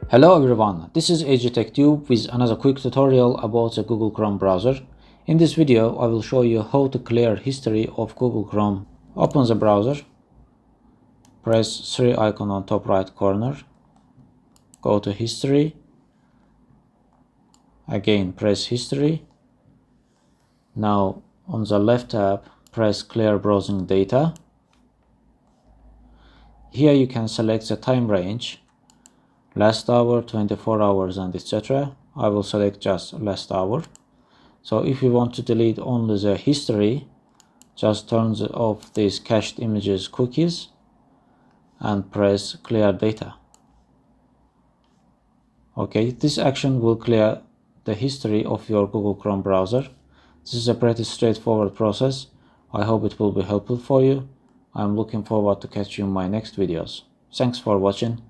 Hello everyone, this is AGTechTube with another quick tutorial about the Google Chrome browser. In this video, I will show you how to clear history of Google Chrome. Open the browser, press 3 icon on top right corner, go to history, again press history. Now on the left tab, press clear browsing data. Here you can select the time range, last hour, 24 hours and etc. I will select just last hour. So if you want to delete only the history, just turn off these cached images cookies and press clear data. Okay, this action will clear the history of your Google Chrome browser. This is a pretty straightforward process. I hope it will be helpful for you. I'm looking forward to catch you in my next videos. Thanks for watching.